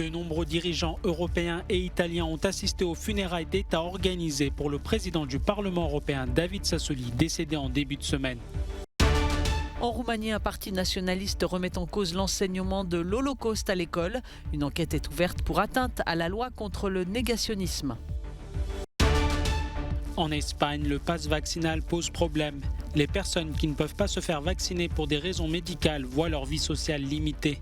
De nombreux dirigeants européens et italiens ont assisté aux funérailles d'État organisées pour le président du Parlement européen David Sassoli, décédé en début de semaine. En Roumanie, un parti nationaliste remet en cause l'enseignement de l'Holocauste à l'école. Une enquête est ouverte pour atteinte à la loi contre le négationnisme. En Espagne, le pass vaccinal pose problème. Les personnes qui ne peuvent pas se faire vacciner pour des raisons médicales voient leur vie sociale limitée.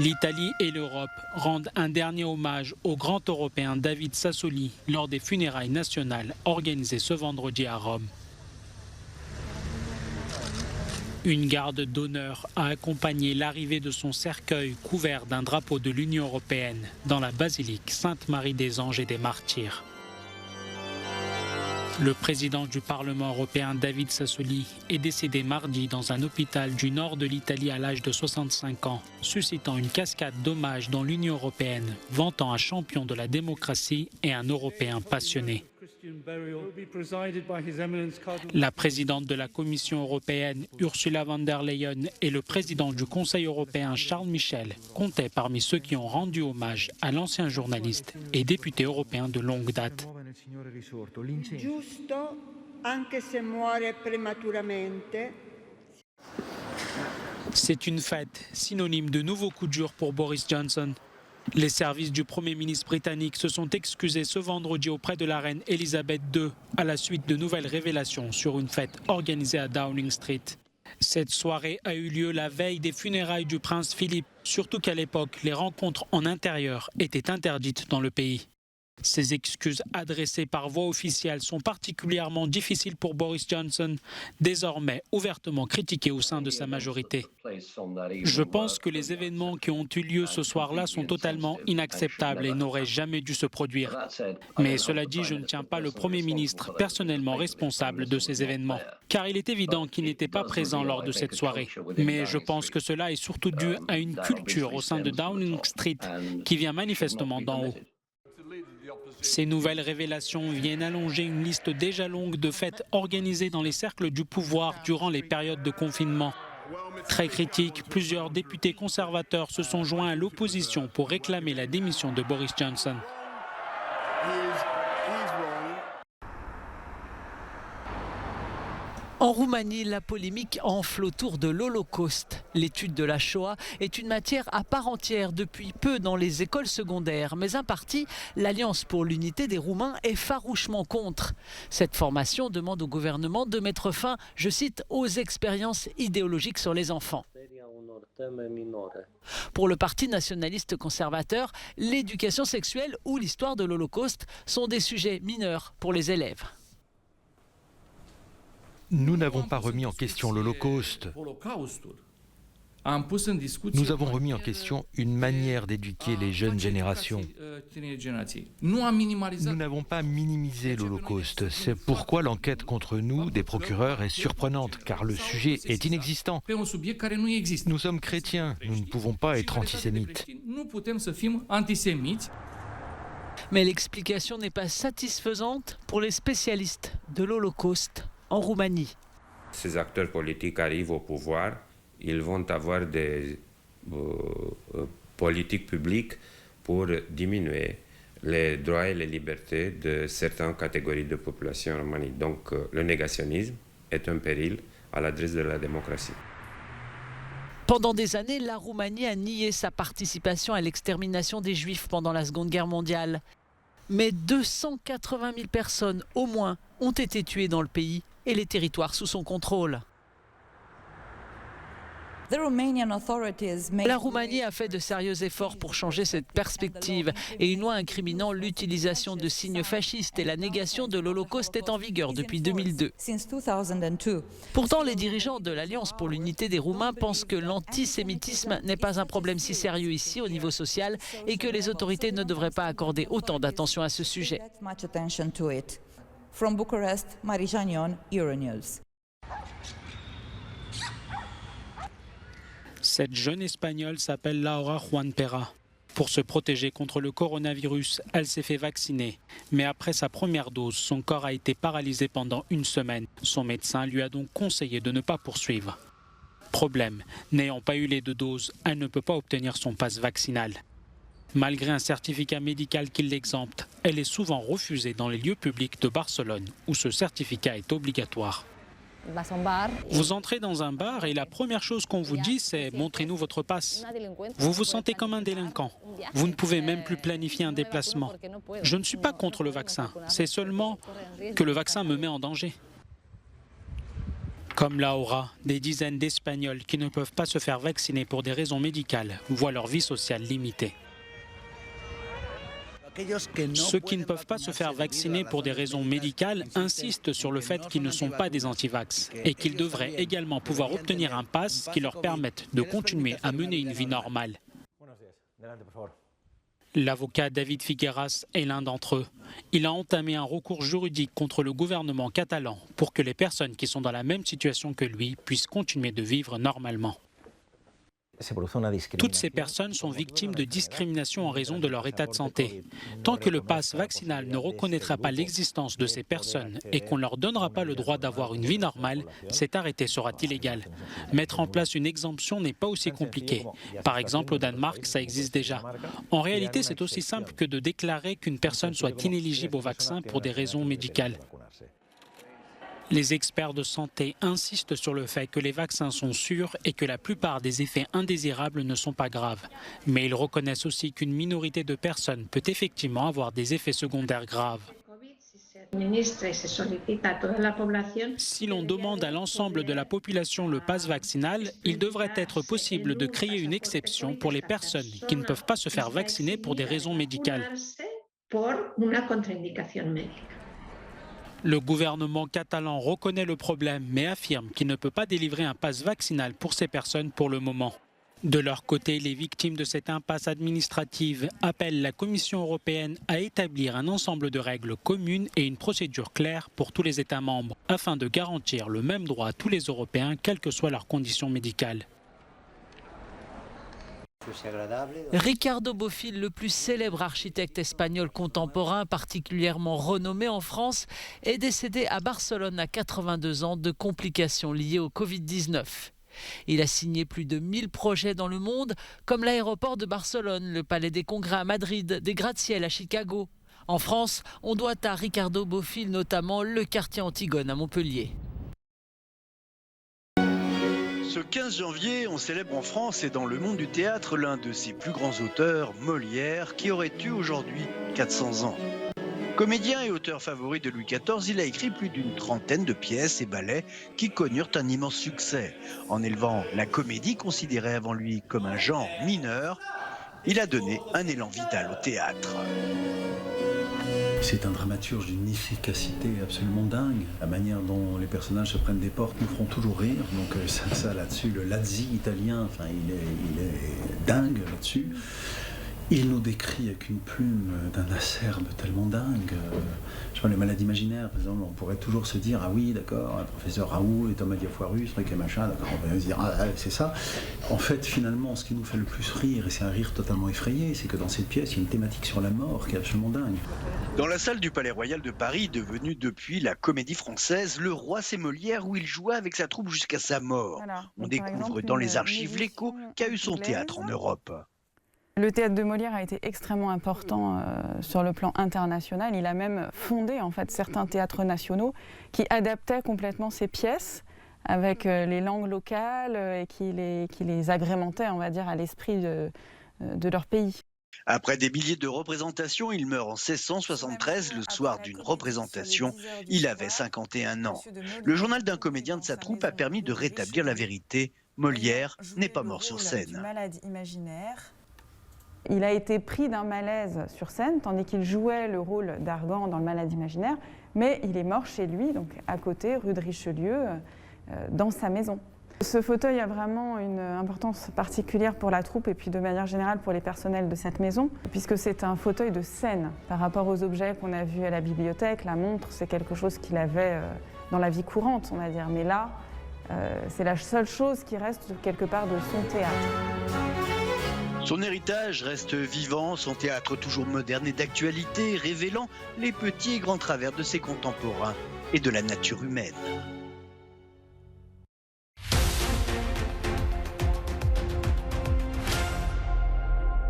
L'Italie et l'Europe rendent un dernier hommage au grand Européen David Sassoli lors des funérailles nationales organisées ce vendredi à Rome. Une garde d'honneur a accompagné l'arrivée de son cercueil couvert d'un drapeau de l'Union européenne dans la basilique Sainte-Marie des Anges et des Martyrs. Le président du Parlement européen David Sassoli est décédé mardi dans un hôpital du nord de l'Italie à l'âge de 65 ans, suscitant une cascade d'hommages dans l'Union européenne, vantant un champion de la démocratie et un Européen passionné. La présidente de la Commission européenne, Ursula von der Leyen, et le président du Conseil européen, Charles Michel, comptaient parmi ceux qui ont rendu hommage à l'ancien journaliste et député européen de longue date. C'est une fête, synonyme de nouveau coup dur pour Boris Johnson. Les services du Premier ministre britannique se sont excusés ce vendredi auprès de la reine Elisabeth II à la suite de nouvelles révélations sur une fête organisée à Downing Street. Cette soirée a eu lieu la veille des funérailles du prince Philippe, surtout qu'à l'époque, les rencontres en intérieur étaient interdites dans le pays. Ces excuses adressées par voie officielle sont particulièrement difficiles pour Boris Johnson, désormais ouvertement critiqué au sein de sa majorité. Je pense que les événements qui ont eu lieu ce soir-là sont totalement inacceptables et n'auraient jamais dû se produire. Mais cela dit, je ne tiens pas le Premier ministre personnellement responsable de ces événements, car il est évident qu'il n'était pas présent lors de cette soirée. Mais je pense que cela est surtout dû à une culture au sein de Downing Street qui vient manifestement d'en haut. Ces nouvelles révélations viennent allonger une liste déjà longue de fêtes organisées dans les cercles du pouvoir durant les périodes de confinement. Très critiques, plusieurs députés conservateurs se sont joints à l'opposition pour réclamer la démission de Boris Johnson. En Roumanie, la polémique enfle autour de l'Holocauste. L'étude de la Shoah est une matière à part entière depuis peu dans les écoles secondaires. Mais un parti, l'Alliance pour l'unité des Roumains, est farouchement contre. Cette formation demande au gouvernement de mettre fin, je cite, aux expériences idéologiques sur les enfants. Pour le parti nationaliste conservateur, l'éducation sexuelle ou l'histoire de l'Holocauste sont des sujets mineurs pour les élèves. Nous n'avons pas remis en question l'Holocauste. Nous avons remis en question une manière d'éduquer les jeunes générations. Nous n'avons pas minimisé l'Holocauste. C'est pourquoi l'enquête contre nous, des procureurs, est surprenante, car le sujet est inexistant. Nous sommes chrétiens, nous ne pouvons pas être antisémites. Mais l'explication n'est pas satisfaisante pour les spécialistes de l'Holocauste en Roumanie. Ces acteurs politiques arrivent au pouvoir, ils vont avoir des politiques publiques pour diminuer les droits et les libertés de certaines catégories de population en Roumanie. Donc le négationnisme est un péril à l'adresse de la démocratie. Pendant des années, la Roumanie a nié sa participation à l'extermination des Juifs pendant la Seconde Guerre mondiale. Mais 280 000 personnes au moins ont été tuées dans le pays et les territoires sous son contrôle. La Roumanie a fait de sérieux efforts pour changer cette perspective et une loi incriminant l'utilisation de signes fascistes et la négation de l'Holocauste est en vigueur depuis 2002. Pourtant, les dirigeants de l'Alliance pour l'unité des Roumains pensent que l'antisémitisme n'est pas un problème si sérieux ici au niveau social et que les autorités ne devraient pas accorder autant d'attention à ce sujet. From Bucharest, Marija Nion, Euronews. Cette jeune Espagnole s'appelle Laura Juan Pera. Pour se protéger contre le coronavirus, elle s'est fait vacciner. Mais après sa première dose, son corps a été paralysé pendant une semaine. Son médecin lui a donc conseillé de ne pas poursuivre. Problème, n'ayant pas eu les 2 doses, elle ne peut pas obtenir son passe vaccinal. Malgré un certificat médical qui l'exempte, elle est souvent refusée dans les lieux publics de Barcelone, où ce certificat est obligatoire. Vous entrez dans un bar et la première chose qu'on vous dit, c'est « montrez-nous votre passe ». Vous vous sentez comme un délinquant. Vous ne pouvez même plus planifier un déplacement. Je ne suis pas contre le vaccin, c'est seulement que le vaccin me met en danger. Comme Laura, des dizaines d'Espagnols qui ne peuvent pas se faire vacciner pour des raisons médicales voient leur vie sociale limitée. Ceux qui ne peuvent pas se faire vacciner pour des raisons médicales insistent sur le fait qu'ils ne sont pas des antivax et qu'ils devraient également pouvoir obtenir un pass qui leur permette de continuer à mener une vie normale. L'avocat David Figueras est l'un d'entre eux. Il a entamé un recours juridique contre le gouvernement catalan pour que les personnes qui sont dans la même situation que lui puissent continuer de vivre normalement. Toutes ces personnes sont victimes de discrimination en raison de leur état de santé. Tant que le pass vaccinal ne reconnaîtra pas l'existence de ces personnes et qu'on ne leur donnera pas le droit d'avoir une vie normale, cet arrêté sera illégal. Mettre en place une exemption n'est pas aussi compliqué. Par exemple, au Danemark, ça existe déjà. En réalité, c'est aussi simple que de déclarer qu'une personne soit inéligible au vaccin pour des raisons médicales. Les experts de santé insistent sur le fait que les vaccins sont sûrs et que la plupart des effets indésirables ne sont pas graves. Mais ils reconnaissent aussi qu'une minorité de personnes peut effectivement avoir des effets secondaires graves. Si l'on demande à l'ensemble de la population le pass vaccinal, il devrait être possible de créer une exception pour les personnes qui ne peuvent pas se faire vacciner pour des raisons médicales. Le gouvernement catalan reconnaît le problème mais affirme qu'il ne peut pas délivrer un pass vaccinal pour ces personnes pour le moment. De leur côté, les victimes de cette impasse administrative appellent la Commission européenne à établir un ensemble de règles communes et une procédure claire pour tous les États membres afin de garantir le même droit à tous les Européens, quelles que soient leurs conditions médicales. Ricardo Bofill, le plus célèbre architecte espagnol contemporain, particulièrement renommé en France, est décédé à Barcelone à 82 ans de complications liées au Covid-19. Il a signé plus de 1000 projets dans le monde, comme l'aéroport de Barcelone, le Palais des Congrès à Madrid, des gratte-ciel à Chicago. En France, on doit à Ricardo Bofill notamment le quartier Antigone à Montpellier. Ce 15 janvier, on célèbre en France et dans le monde du théâtre l'un de ses plus grands auteurs, Molière, qui aurait eu aujourd'hui 400 ans. Comédien et auteur favori de Louis XIV, il a écrit plus d'une trentaine de pièces et ballets qui connurent un immense succès. En élevant la comédie, considérée avant lui comme un genre mineur, il a donné un élan vital au théâtre. C'est un dramaturge d'une efficacité absolument dingue. La manière dont les personnages se prennent des portes nous feront toujours rire. Donc ça là-dessus, le Lazzi italien, enfin, il est dingue là-dessus. Il nous décrit avec une plume d'un acerbe tellement dingue. Je vois les maladies imaginaires, par exemple, on pourrait toujours se dire, ah oui, d'accord, professeur Raoult et Thomas Diafoirus, truc et machin, d'accord, on va se dire, ah c'est ça. En fait, finalement, ce qui nous fait le plus rire, et c'est un rire totalement effrayé, c'est que dans cette pièce, il y a une thématique sur la mort qui est absolument dingue. Dans la salle du Palais Royal de Paris, devenue depuis la Comédie Française, le roi c'est Molière où il joua avec sa troupe jusqu'à sa mort. Voilà. On découvre dans les archives l'écho qu'a eu son théâtre en Europe. Le théâtre de Molière a été extrêmement important sur le plan international. Il a même fondé en fait certains théâtres nationaux qui adaptaient complètement ses pièces avec les langues locales et qui les agrémentaient, on va dire, à l'esprit de leur pays. Après des milliers de représentations, il meurt en 1673, le soir d'une représentation. Il avait 51 ans. Le journal d'un comédien de sa troupe a permis de rétablir la vérité. Molière n'est pas mort sur scène. Il a été pris d'un malaise sur scène, tandis qu'il jouait le rôle d'Argan dans Le Malade imaginaire, mais il est mort chez lui, donc à côté, rue de Richelieu, dans sa maison. Ce fauteuil a vraiment une importance particulière pour la troupe et puis de manière générale pour les personnels de cette maison, puisque c'est un fauteuil de scène par rapport aux objets qu'on a vus à la bibliothèque. La montre, c'est quelque chose qu'il avait dans la vie courante, on va dire, mais là, c'est la seule chose qui reste quelque part de son théâtre. Son héritage reste vivant, son théâtre toujours moderne et d'actualité, révélant les petits et grands travers de ses contemporains et de la nature humaine.